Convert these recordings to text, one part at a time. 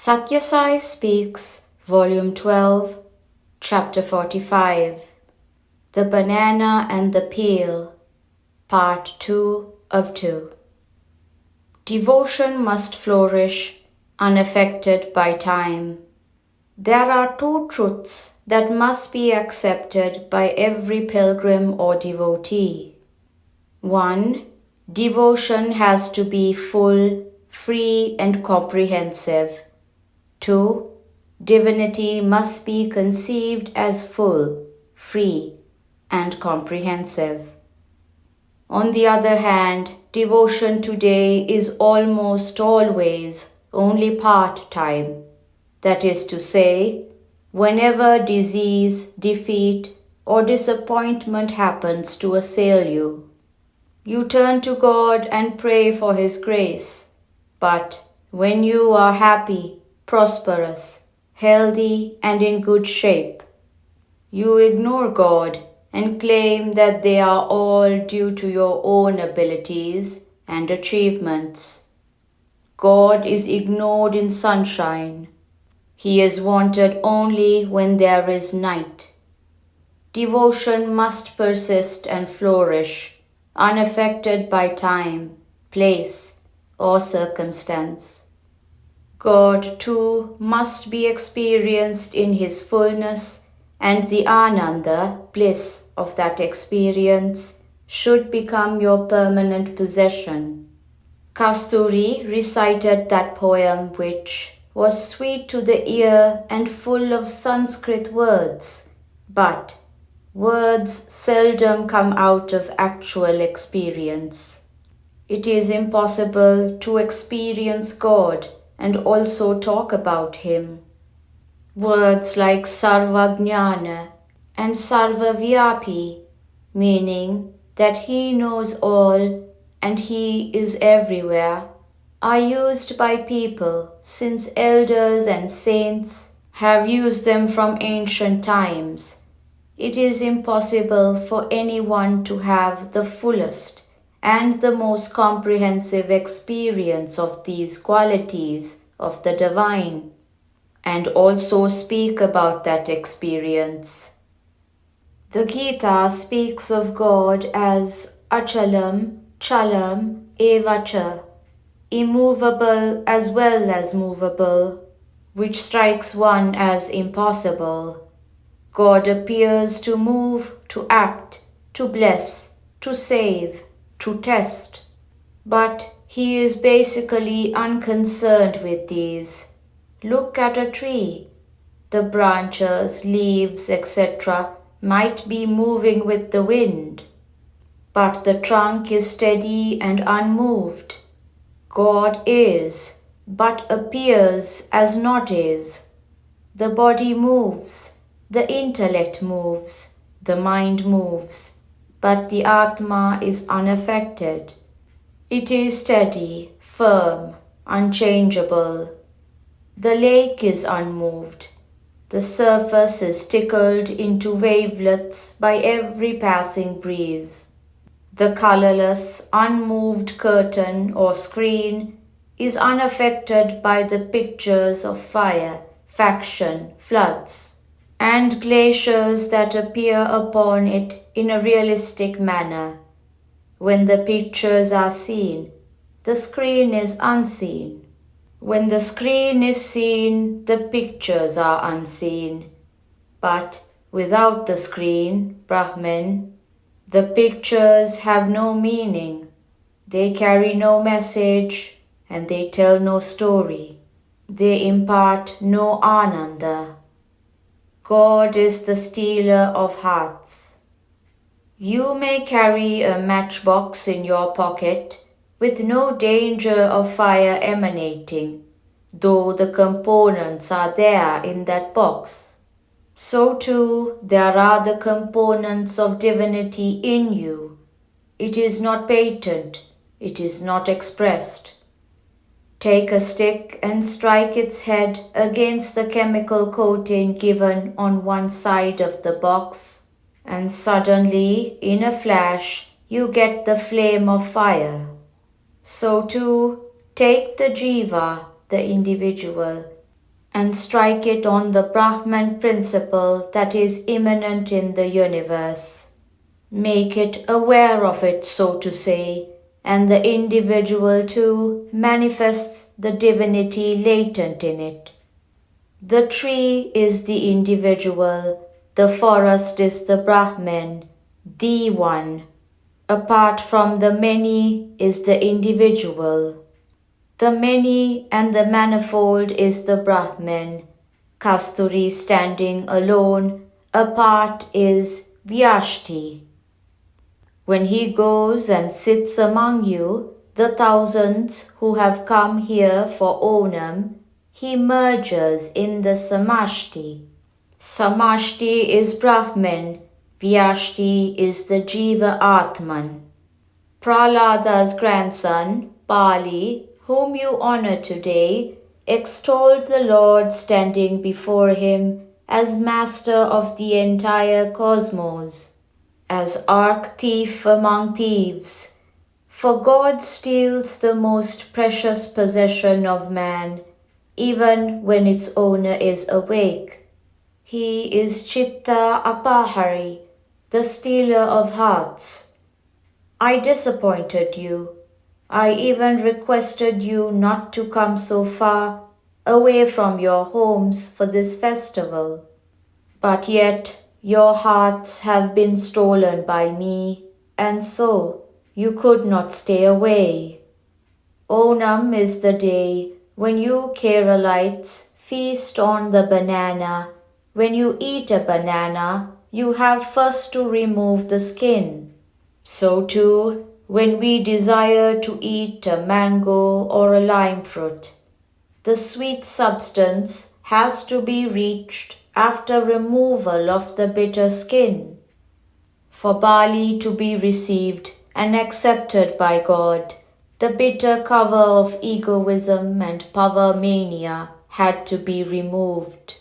Sathya Sai Speaks, Volume 12, Chapter 45, The Banana and the Peel, Part 2 of 2. Devotion must flourish, unaffected by time. There are two truths that must be accepted by every pilgrim or devotee. 1. Devotion has to be full, free, and comprehensive. 2. Divinity must be conceived as full, free, and comprehensive. On the other hand, devotion today is almost always only part-time. That is to say, whenever disease, defeat, or disappointment happens to assail you, you turn to God and pray for His grace. But when you are happy, prosperous, healthy, and in good shape, you ignore God and claim that they are all due to your own abilities and achievements. God is ignored in sunshine. He is wanted only when there is night. Devotion must persist and flourish, unaffected by time, place, or circumstance. God too must be experienced in His fullness, and the ananda, bliss of that experience, should become your permanent possession. Kasturi recited that poem which was sweet to the ear and full of Sanskrit words, but words seldom come out of actual experience. It is impossible to experience God and also talk about Him. Words like Sarvajnana and Sarvavyapi, meaning that He knows all and He is everywhere, are used by people since elders and saints have used them from ancient times. It is impossible for anyone to have the fullest and the most comprehensive experience of these qualities of the divine, and also speak about that experience. The Gita speaks of God as Achalam, Chalam, Evacha, immovable as well as movable, which strikes one as impossible. God appears to move, to act, to bless, to save, to test, but He is basically unconcerned with these. Look at a tree. The branches, leaves, etc. might be moving with the wind, but the trunk is steady and unmoved. God is, but appears as not is. The body moves, the intellect moves, the mind moves, but the Atma is unaffected. It is steady, firm, unchangeable. The lake is unmoved. The surface is tickled into wavelets by every passing breeze. The colorless, unmoved curtain or screen is unaffected by the pictures of fire, faction, floods, and glaciers that appear upon it in a realistic manner. When the pictures are seen, the screen is unseen. When the screen is seen, the pictures are unseen. But without the screen, Brahman, the pictures have no meaning. They carry no message and they tell no story. They impart no ananda. God is the stealer of hearts. You may carry a matchbox in your pocket with no danger of fire emanating, though the components are there in that box. So too, there are the components of divinity in you. It is not patent, it is not expressed. Take a stick and strike its head against the chemical coating given on one side of the box, and suddenly, in a flash, you get the flame of fire. So too, take the jiva, the individual, and strike it on the Brahman principle that is immanent in the universe. Make it aware of it, so to say, and the individual too manifests the divinity latent in it. The tree is the individual, the forest is the Brahman, the one. Apart from the many is the individual. The many and the manifold is the Brahman. Kasturi standing alone, apart is Vyashti. When he goes and sits among you, the thousands who have come here for Onam, he merges in the Samashti. Samashti is Brahman, Vyashti is the Jiva Atman. Prahlada's grandson, Bali, whom you honor today, extolled the Lord standing before him as master of the entire cosmos, as arch-thief among thieves. For God steals the most precious possession of man, even when its owner is awake. He is Chitta Apahari, the stealer of hearts. I disappointed you. I even requested you not to come so far away from your homes for this festival. But yet your hearts have been stolen by me, and so you could not stay away. Onam is the day when you Keralites feast on the banana. When you eat a banana, you have first to remove the skin. So too, when we desire to eat a mango or a lime fruit, the sweet substance has to be reached after removal of the bitter skin. For barley to be received and accepted by God, the bitter cover of egoism and power mania had to be removed.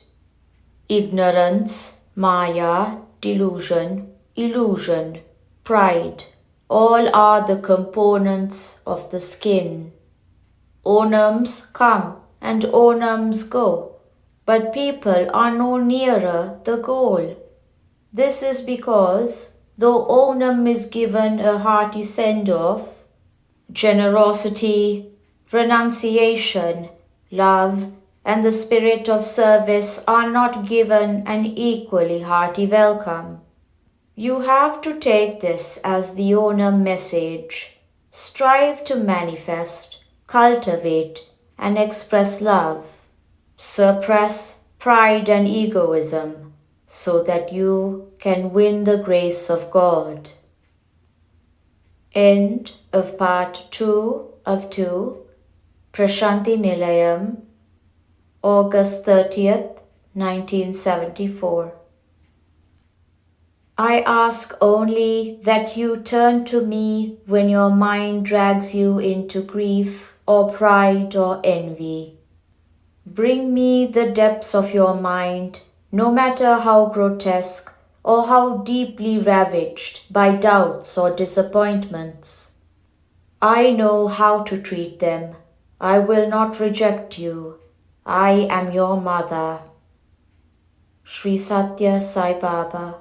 Ignorance, maya, delusion, illusion, pride, all are the components of the skin. Onams come and Onams go, but people are no nearer the goal. This is because, though Onam is given a hearty send-off, generosity, renunciation, love, and the spirit of service are not given an equally hearty welcome. You have to take this as the Onam message. Strive to manifest, cultivate, and express love. Suppress pride and egoism so that you can win the grace of God. End of part 2 of 2, Prashanti Nilayam, August 30th, 1974. I ask only that you turn to me when your mind drags you into grief or pride or envy. Bring me the depths of your mind, no matter how grotesque or how deeply ravaged by doubts or disappointments. I know how to treat them. I will not reject you. I am your mother. Sri Sathya Sai Baba.